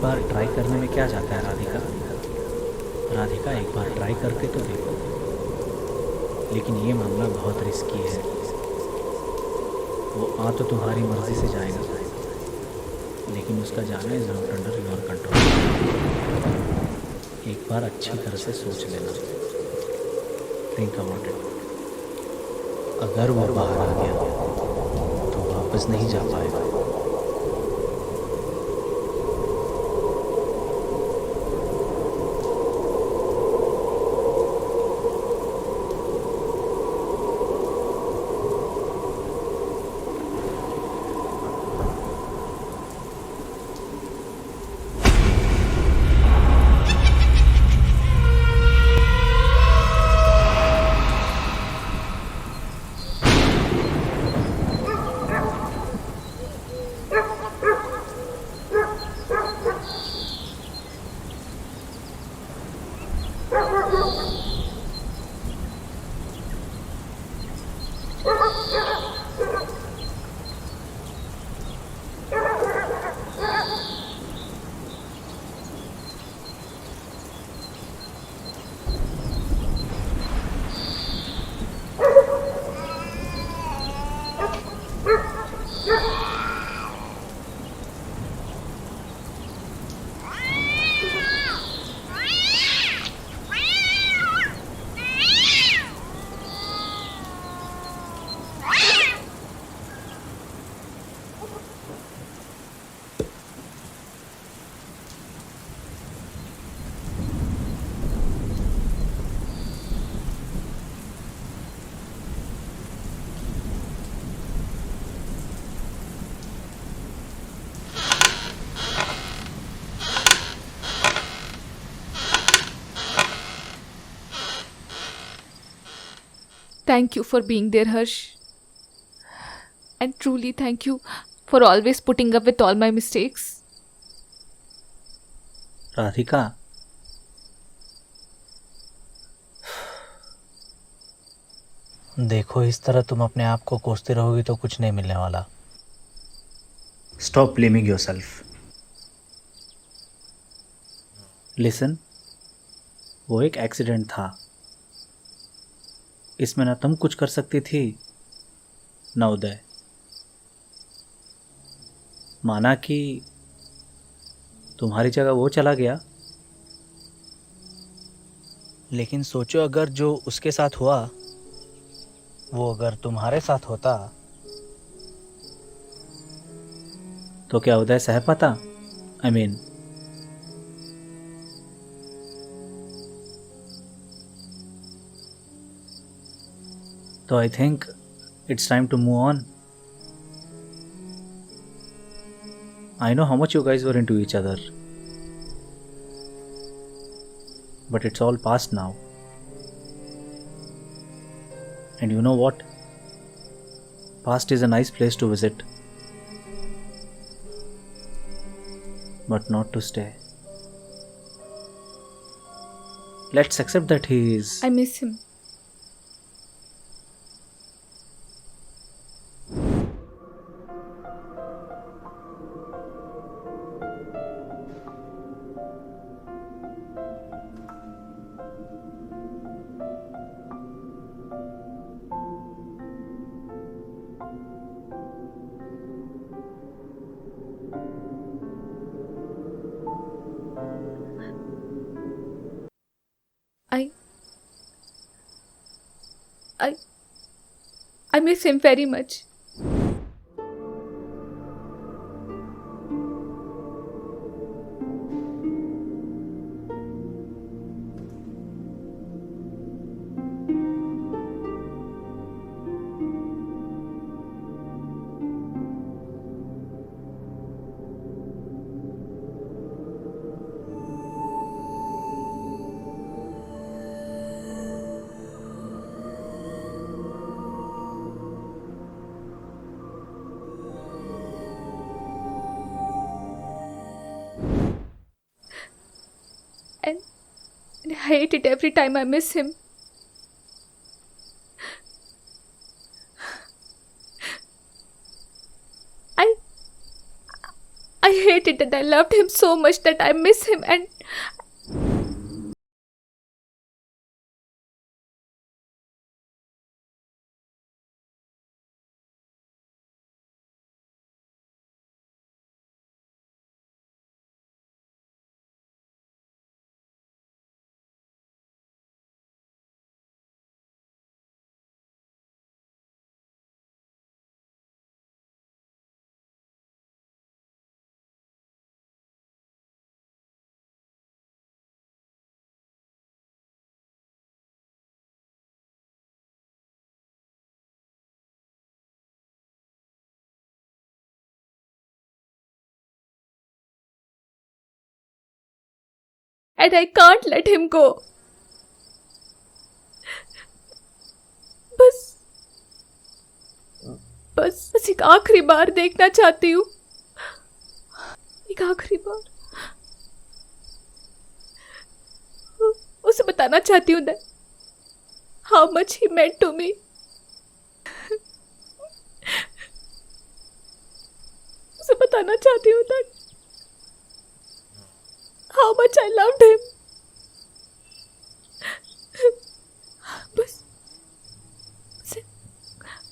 बार try करने में क्या जाता है राधिका? राधिका, एक बार ट्राई करके तो देखो। लेकिन ये मामला बहुत रिस्की है। वो आ तो तुम्हारी मर्जी से जाएगा, लेकिन उसका जाना is not under your control. एक बार अच्छी तरह से सोच लेना। Think about it. अगर वो बाहर आ गया तो वापस नहीं जा पाएगा। Thank you for being there, Harsh. And truly thank you for always putting up with all my mistakes. Radhika, देखो, इस तरह तुम अपने आप को कोसते रहोगी तो कुछ नहीं मिलने वाला। Stop blaming yourself. लिसन, वो एक एक्सीडेंट था। इसमें ना तुम कुछ कर सकती थी ना उदय। माना कि तुम्हारी जगह वो चला गया, लेकिन सोचो, अगर जो उसके साथ हुआ वो अगर तुम्हारे साथ होता तो क्या उदय सह पाता? आई मीन, तो I think it's time to move on. I know how much you guys were into each other, but it's all past now. And you know what? Past is a nice place to visit, but not to stay. Let's accept that he is. I miss him. I I I miss him very much. And I hate it every time I miss him. I I hate it that I loved him so much that I miss him and I can't let him go. बस बस बस एक आखिरी बार देखना चाहती हूँ, एक आखिरी बार उसे बताना चाहती हूँ that how much he meant to me. उसे बताना चाहती हूँ that how much I loved him. बस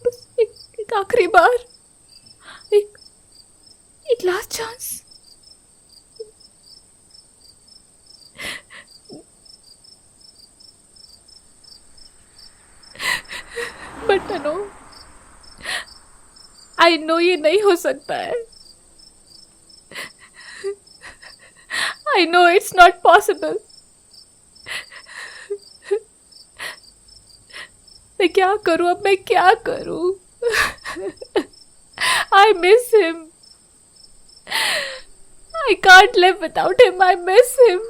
बस एक आखिरी बार, एक last chance. But I know ये नहीं हो सकता है. I know it's not possible. मैं क्या करूं अब, मैं क्या करूं? I miss him. I can't live without him. I miss him.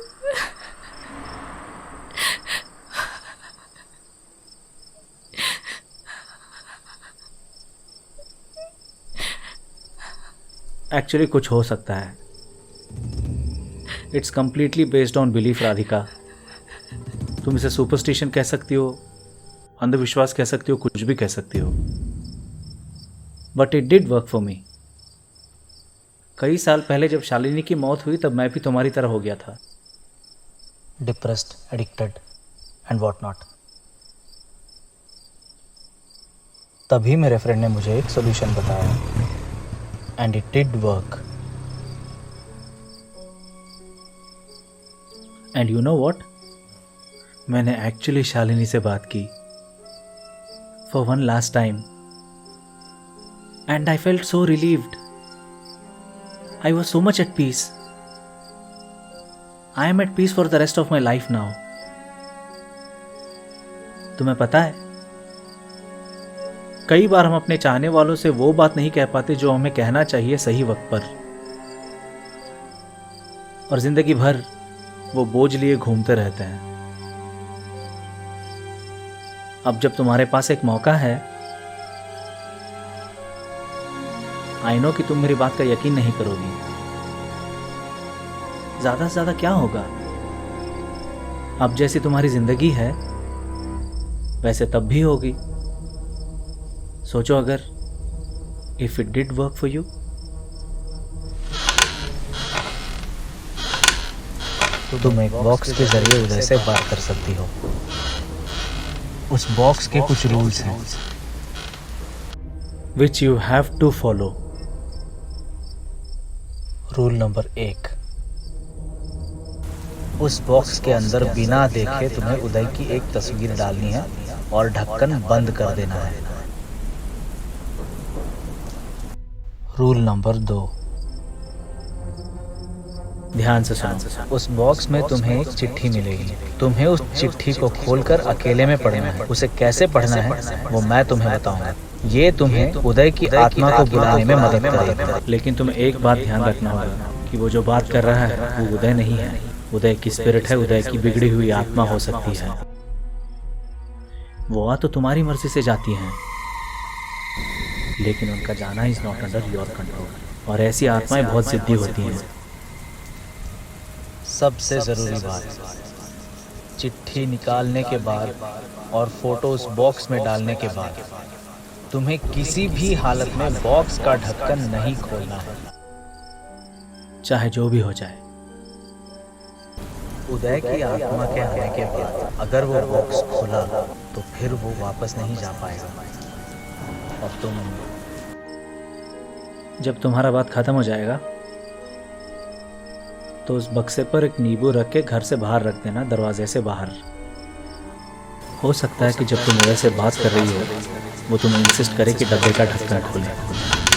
Actually कुछ हो सकता है. It's completely based on belief Radhika. तुम इसे सुपरस्टिशन कह सकती हो, अंधविश्वास कह सकती हो, कुछ भी कह सकती हो, but it did work for me. कई साल पहले जब शालिनी की मौत हुई तब मैं भी तुम्हारी तरह हो गया था, depressed, addicted and what not. तभी मेरे फ्रेंड ने मुझे एक सोल्यूशन बताया and it did work. And you know what, मैंने एक्चुअली शालिनी से बात की for one last time and I felt so relieved. I was so much at peace. I am at peace for the rest of my life now. तुम्हें पता है, कई बार हम अपने चाहने वालों से वो बात नहीं कह पाते जो हमें कहना चाहिए सही वक्त पर, और जिंदगी भर वो बोझ लिए घूमते रहते हैं. अब जब तुम्हारे पास एक मौका है, आई नो कि तुम मेरी बात का यकीन नहीं करोगी. ज्यादा से ज्यादा क्या होगा, अब जैसी तुम्हारी जिंदगी है वैसे तब भी होगी. सोचो अगर if it did work for you. तुम एक बॉक्स के जरिए उदय से बात कर सकती हो. उस बॉक्स के कुछ रूल्स हैं which you have to follow. Rule number 1, उस बॉक्स के अंदर बिना देखे तुम्हें उदय की एक तस्वीर डालनी है और ढक्कन बंद कर देना है. रूल नंबर 2, ध्यान से सुनो. उस बॉक्स में तुम्हें एक चिट्ठी मिलेगी. तुम्हें उस चिट्ठी को खोलकर अकेले में पढ़ना है. उसे कैसे पढ़ना है वो मैं तुम्हें बताऊंगा. ये तुम्हें उदय की आत्मा को बुलाने में मदद करेगा. लेकिन तुम्हें एक बात ध्यान रखना होगा कि वो जो बात कर रहा है वो उदय नहीं है. उदय की स्पिरिट है, उदय की बिगड़ी हुई आत्मा हो सकती है. वो तो तुम्हारी मर्जी से जाती हैं, लेकिन उनका जाना is not under your control. और ऐसी आत्माएं बहुत जिद्दी होती हैं. सबसे जरूरी बात, चिट्ठी निकालने के बाद और फोटो उस बॉक्स में डालने के बाद तुम्हें किसी भी हालत में बॉक्स का ढक्कन नहीं खोलना है. चाहे जो भी हो जाए। उदय की आत्मा के आने के बाद अगर वो बॉक्स खुला तो फिर वो वापस नहीं जा पाएगा। अब तुम जब तुम्हारा बात ख़त्म हो जाएगा तो उस बक्से पर एक नींबू रख के घर से बाहर रख देना, दरवाजे से बाहर। हो सकता है कि जब तुम उदय से बात कर रही हो वो तुम्हें इंसिस्ट करे कि डब्बे का ढक्कन खोले।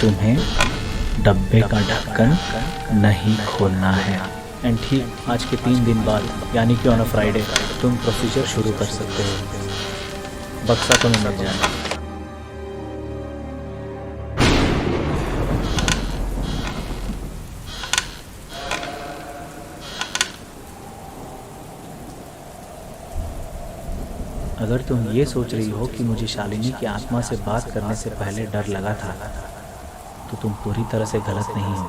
तुम्हें डब्बे का ढक्कन नहीं खोलना है। एंड ठीक आज के 3 दिन बाद यानी कि ऑन अ फ्राइडे तुम प्रोसीजर शुरू कर सकते हो। बक्सा तुम्हें मिल जाएगा। अगर तुम ये सोच रही हो कि मुझे शालिनी की आत्मा से बात करने से पहले डर लगा था तो तुम पूरी तरह से गलत नहीं हो।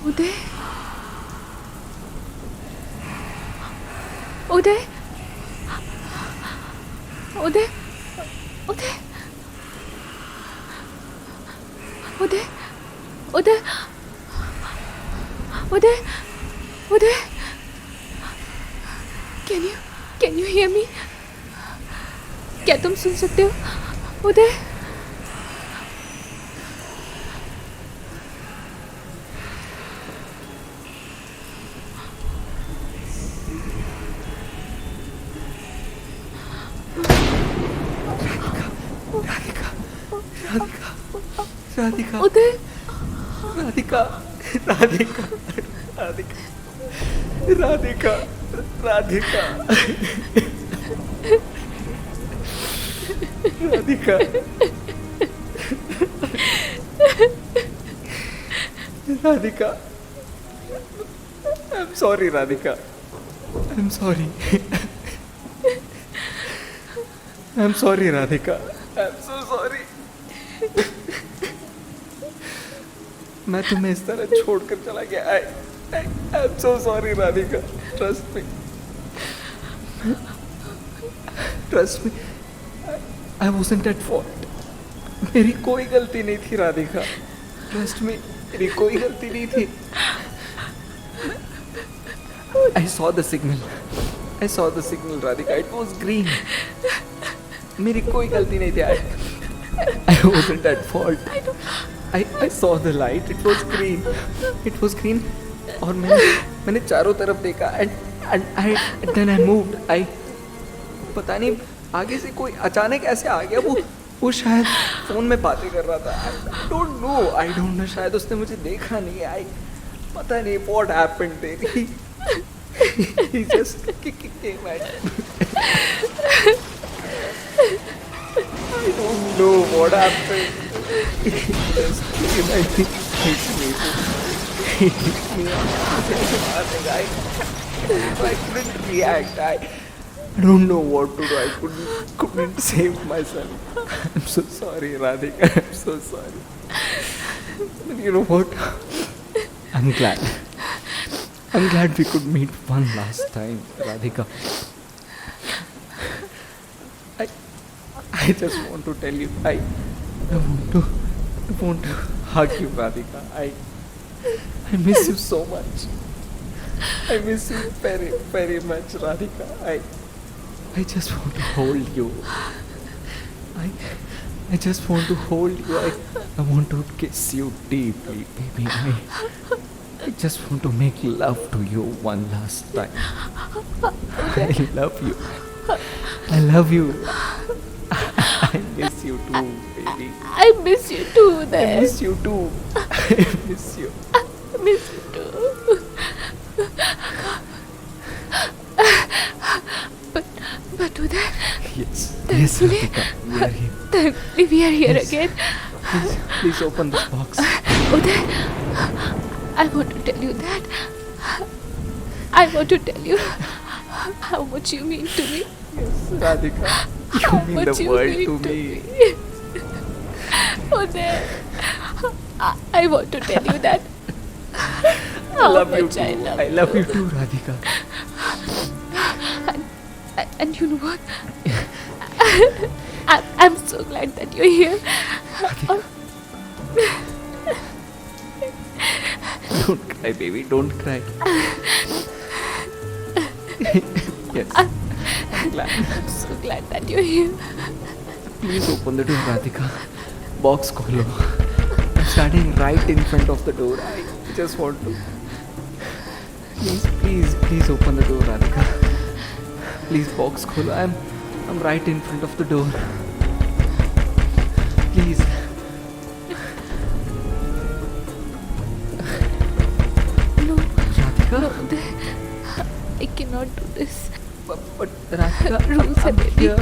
Uday, Uday, Uday, Uday, Uday, Uday, Uday, Uday, can you hear me? क्या तुम सुन सकते हो Uday? Radhika Uday, Radhika Radhika Radhika Radhika Radhika Radhika I am sorry Radhika I am sorry I am sorry Radhika I am so sorry मैं तुम्हें इस तरह छोड़कर चला गया I am so sorry Radhika trust me I wasn't at fault मेरी कोई गलती नहीं थी राधिका ट्रस्ट मी मेरी कोई गलती नहीं थी I saw the signal. I saw the signal, Radhika. It was green. मेरी कोई गलती नहीं थी. I wasn't at fault. I saw the light. It was green. It was green. और मैंने चारों तरफ देखा and then I moved. पता नहीं आगे से कोई अचानक ऐसे आ गया. वो शायद फोन में बातें कर रहा था. I don't know. शायद उसने मुझे देखा नहीं. पता नहीं what happened there. He just came at me. I don't know what happened. He just came at me. He hit me on I couldn't react. I don't know what to do. I couldn't save myself. I'm so sorry, Radhika. I'm so sorry. But you know what? I'm glad we could meet one last time, Radhika. I just want to tell you, I want to hug you, Radhika. I miss you so much. I miss you very, very much, Radhika. I just want to hold you. I just want to hold you. I want to kiss you deeply, baby. I just want to make love to you one last time. I love you. I love you. I miss you too, baby. I miss you too I there. miss you too. I miss you. I miss you too. But Uday, Yes, Thankfully- Radhika, we are here. thankfully we are here Yes. again. Please open this box. Uday, I want to tell you that. I want to tell you how much you mean to me. Yes, Radhika, you How mean much the you world mean to to me. Uday, I want to tell you that. I How love you much too. I love I love you too, Radhika. And you know what? I'm so glad that you're here. Don't cry, baby. Don't cry. Yes. I'm glad. I'm so glad that you're here. Please open the door, Radhika. Box kholo. I'm standing right in front of the door. I just want to. Please open the door, Radhika. Please box kholo. I'm right in front of the door. Please. No, Radhika. no, I cannot do this. But Radhika, Rules hai, I'm baby. here.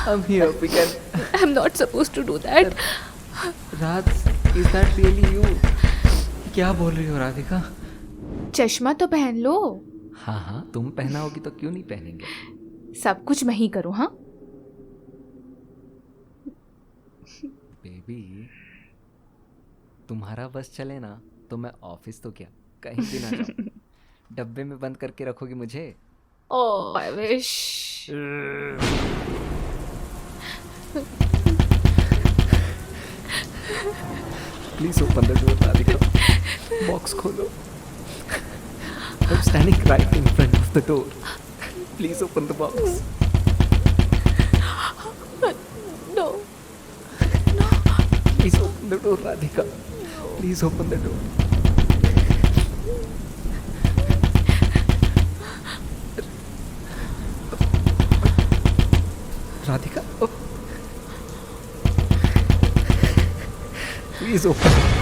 I'm here. We can. I'm not supposed to do that. Raj, is that really you? क्या बोल रही हो राधिका? चश्मा तो पहन लो. हाँ, तुम पहनाओगी तो क्यों नहीं पहनेंगे? सब कुछ मैं ही करूँ, हाँ? बेबी, तुम्हारा बस चले ना तो मैं ऑफिस तो क्या कहीं भी ना जाऊँ. डब्बे में बंद करके रखोगी मुझे? Oh, I wish. Please open the door, Radhika. Box खोलो. I'm standing right in front of the door. Please open the box. No. Please open the door, Radhika. Please open the door. Radhika, oh. Please open.